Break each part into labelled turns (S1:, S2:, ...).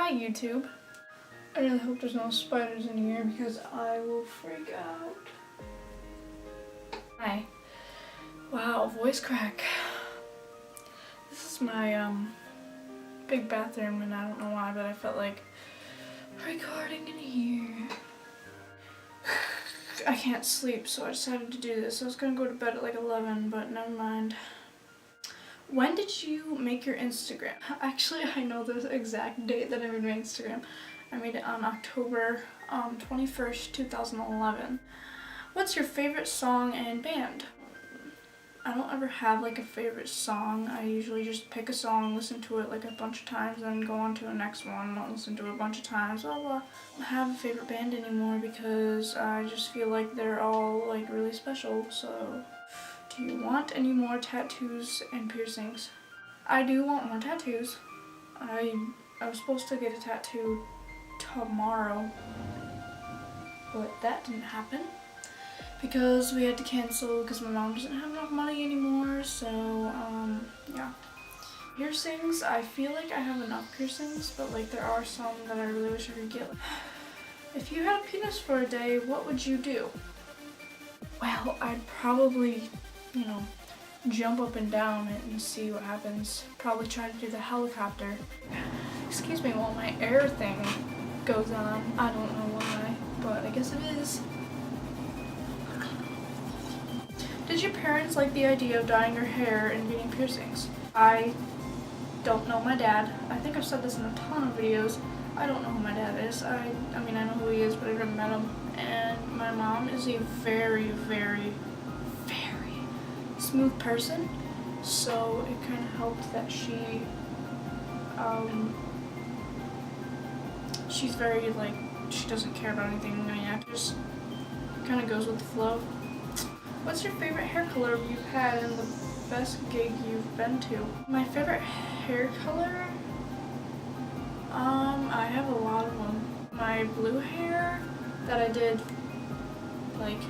S1: Hi YouTube. I really hope there's no spiders in here because I will freak out. Hi. Wow, voice crack. This is my big bathroom and I don't know why, but I felt like recording in here. I can't sleep, so I decided to do this. I was gonna go to bed at like 11, but never mind. When did you make your Instagram? Actually, I know the exact date that I made my Instagram. I made it on October 21st, 2011. What's your favorite song and band? I don't ever have like a favorite song. I usually just pick a song, listen to it like a bunch of times, then go on to the next one, listen to it a bunch of times, blah blah. I don't have a favorite band anymore because I just feel like they're all like really special, so. Do you want any more tattoos and piercings? I do want more tattoos. I was supposed to get a tattoo tomorrow, but that didn't happen because we had to cancel because my mom doesn't have enough money anymore, so yeah. Piercings, I feel like I have enough piercings, but like there are some that I really wish I could get. If you had a penis for a day, what would you do? Well, I'd probably, you know, jump up and down it and see what happens. Probably try to do the helicopter. Excuse me while my air thing goes on. I don't know why, but I guess it is. Did your parents like the idea of dyeing your hair and getting piercings? I don't know my dad. I think I've said this in a ton of videos. I don't know who my dad is. I mean, I know who he is, but I've never met him. And my mom is a very, very, very smooth person, so it kind of helped that she's very like, she doesn't care about anything, yeah, just kind of goes with the flow. What's your favorite hair color you've had and the best gig you've been to? My favorite hair color? I have a lot of them. My blue hair that I did like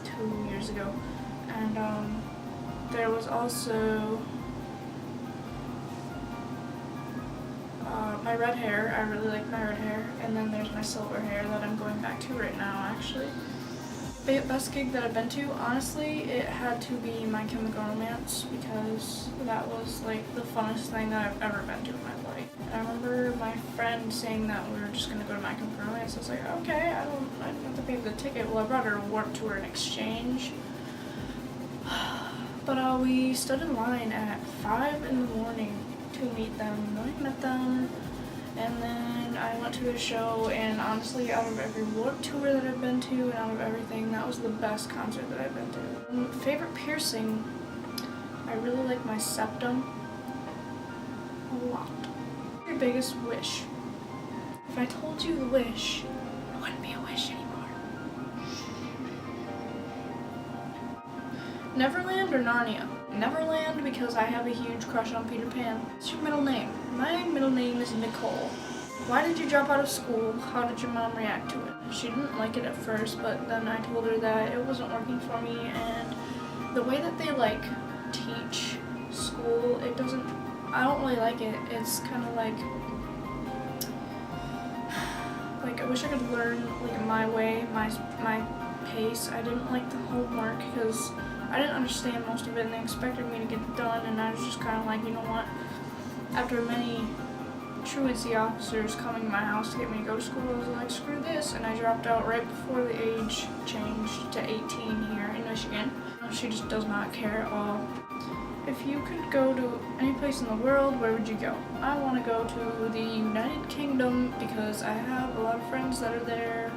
S1: 2 years ago, and there was also my red hair. I really like my red hair, and then there's my silver hair that I'm going back to right now actually. Best gig that I've been to, honestly, it had to be My Chemical Romance because that was like the funnest thing that I've ever been to in my life. I remember my friend saying that we were just gonna go to My Chemical Romance. I was like, okay, I didn't have to pay for the ticket. Well, I brought her a Warped Tour in exchange. But we stood in line at 5 in the morning to meet them. I met them, and then I went to their show, and honestly, out of every Warped Tour that I've been to and out of everything, that was the best concert that I've been to. Favorite piercing, I really like my septum a lot. Your biggest wish? If I told you the wish, it wouldn't be a wish anymore. Neverland or Narnia? Neverland because I have a huge crush on Peter Pan. What's your middle name? My middle name is Nicole. Why did you drop out of school? How did your mom react to it? She didn't like it at first, but then I told her that it wasn't working for me, and the way that they like teach school, I don't really like it. It's kind of like I wish I could learn like my way, my pace. I didn't like the homework because I didn't understand most of it, and they expected me to get it done, and I was just kind of like, you know what? After many truancy officers coming to my house to get me to go to school, I was like, screw this, and I dropped out right before the age changed to 18 here in Michigan. She just does not care at all. If you could go to any place in the world, where would you go? I want to go to the United Kingdom because I have a lot of friends that are there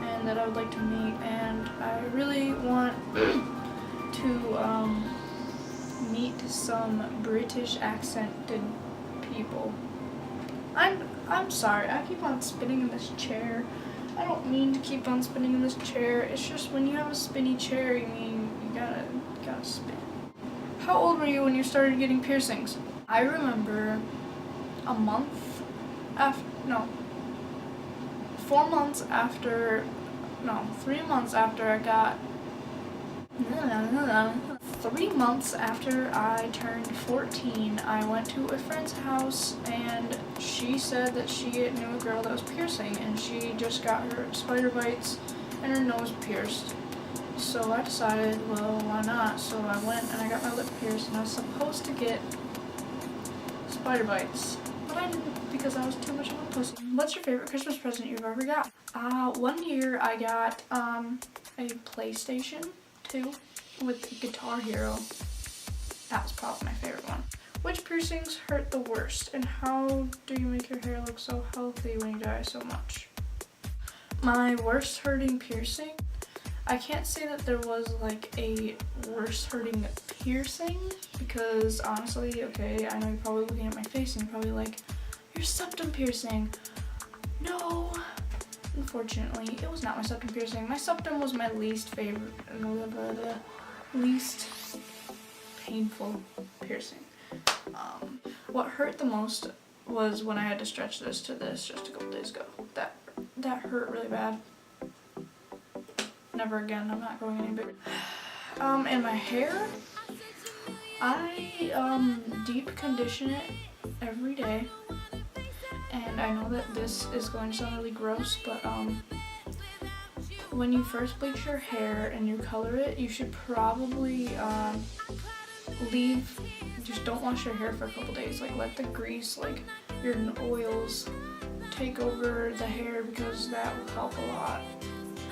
S1: and that I would like to meet, and I really want to meet some British accented people. I'm sorry, I keep on spinning in this chair. I don't mean to keep on spinning in this chair. It's just when you have a spinny chair, you gotta spin. How old were you when you started getting piercings? I remember 4 months after, 3 months after I got 3 months after I turned 14, I went to a friend's house and she said that she knew a girl that was piercing and she just got her spider bites and her nose pierced. So I decided, well, why not? So I went and I got my lip pierced and I was supposed to get spider bites, but I didn't because I was too much of a pussy. What's your favorite Christmas present you've ever got? One year I got a PlayStation 2 with Guitar Hero. That was probably my favorite one. Which piercings hurt the worst, and how do you make your hair look so healthy when you dye so much? My worst hurting piercing? I can't say that there was like a worst hurting piercing because honestly, okay, I know you're probably looking at my face and you're probably like, your septum piercing. No, unfortunately, it was not my septum piercing. My septum was my least favorite, least painful piercing. What hurt the most was when I had to stretch this to this just a couple days ago. That hurt really bad. Never again, I'm not going any bigger. And my hair, I deep condition it every day. And I know that this is going to sound really gross, but when you first bleach your hair and you color it, you should probably just don't wash your hair for a couple days. Like let the grease, like your oils take over the hair because that will help a lot.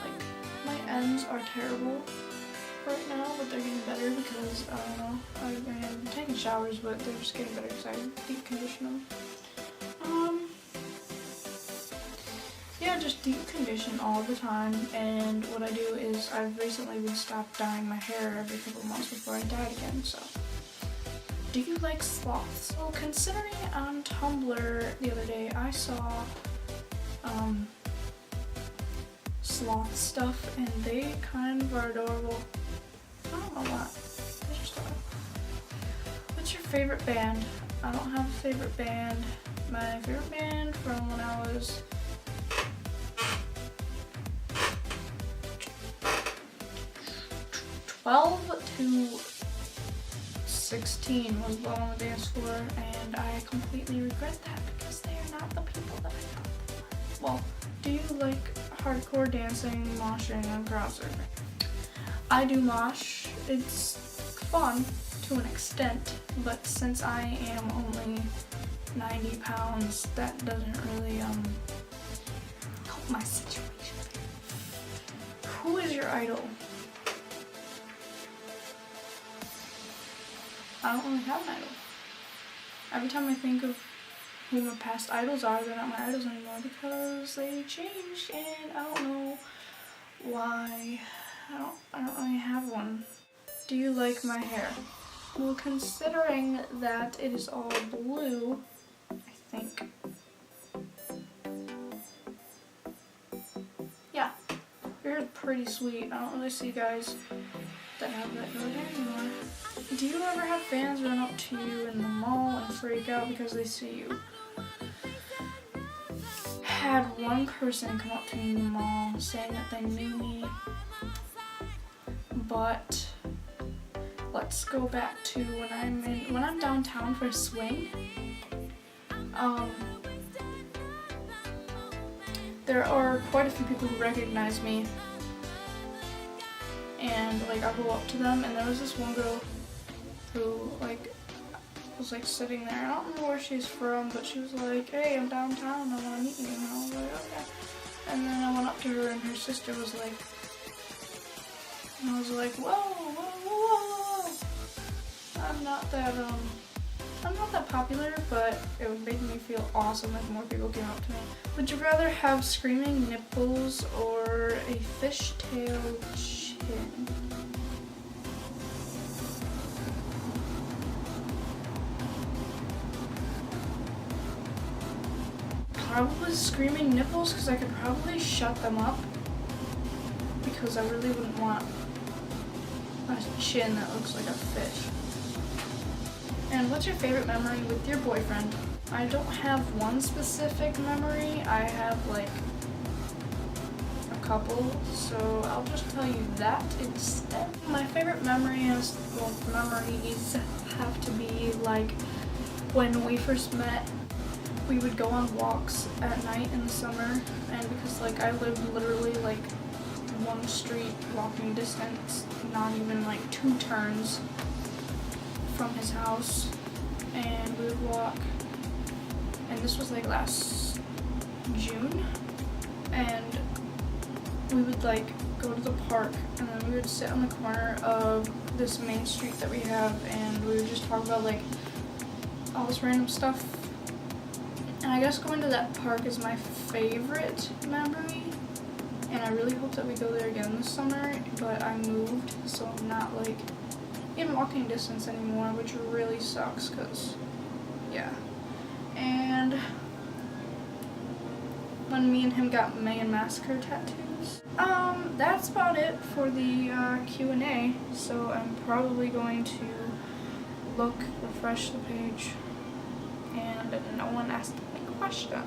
S1: Like my ends are terrible right now, but they're getting better because I don't know, I'm taking showers, but they're just getting better because I deep condition them. Yeah, just deep condition all the time, and what I do is I've recently been stopped dyeing my hair every couple of months before I dye it again, so. Do you like sloths? Well, considering on Tumblr the other day I saw sloth stuff and they kind of are adorable. I don't know what. They're just adorable. What's your favorite band? I don't have a favorite band. My favorite band from when I was 12 to 16 was Blow on the Dance Floor, and I completely regret that because they are not the people that I thought they were. Well, do you like hardcore dancing, moshing, and crowd surfing? I do mosh. It's fun to an extent, but since I am only 90 pounds, that doesn't really help my situation. Who is your idol? I don't really have an idol. Every time I think of who my past idols are, they're not my idols anymore because they changed and I don't know why. I don't really have one. Do you like my hair? Well, considering that it is all blue, I think. Yeah, your hair's pretty sweet. I don't really see guys that have that good hair anymore. Do you ever have fans run up to you in the mall and freak out because they see you? Had one person come up to me in the mall saying that they knew me, but let's go back to when I'm downtown for a swing. There are quite a few people who recognize me, and like I'll go up to them, and there was this one girl who was sitting there. I don't know where she's from, but she was like, "Hey, I'm downtown, I want to meet you." And I was like, "Okay." And then I went up to her and her sister was like, and I was like, "Whoa, whoa, whoa, whoa." I'm not that popular, but it would make me feel awesome if more people came up to me. Would you rather have screaming nipples or a fishtail chin? Probably screaming nipples because I could probably shut them up because I really wouldn't want a chin that looks like a fish. And what's your favorite memory with your boyfriend? I don't have one specific memory. I have like a couple, so I'll just tell you that instead. My favorite memories have to be like when we first met. We would go on walks at night in the summer, and because like I lived literally like one street walking distance, not even like 2 turns from his house, and we would walk, and this was like last June, and we would like go to the park, and then we would sit on the corner of this main street that we have, and we would just talk about like all this random stuff. And I guess going to that park is my favorite memory, and I really hope that we go there again this summer, but I moved, so I'm not like in walking distance anymore, which really sucks, cause yeah. And when me and him got Megan Massacre tattoos. That's about it for the Q&A, so I'm probably going to refresh the page, and no one asked any questions.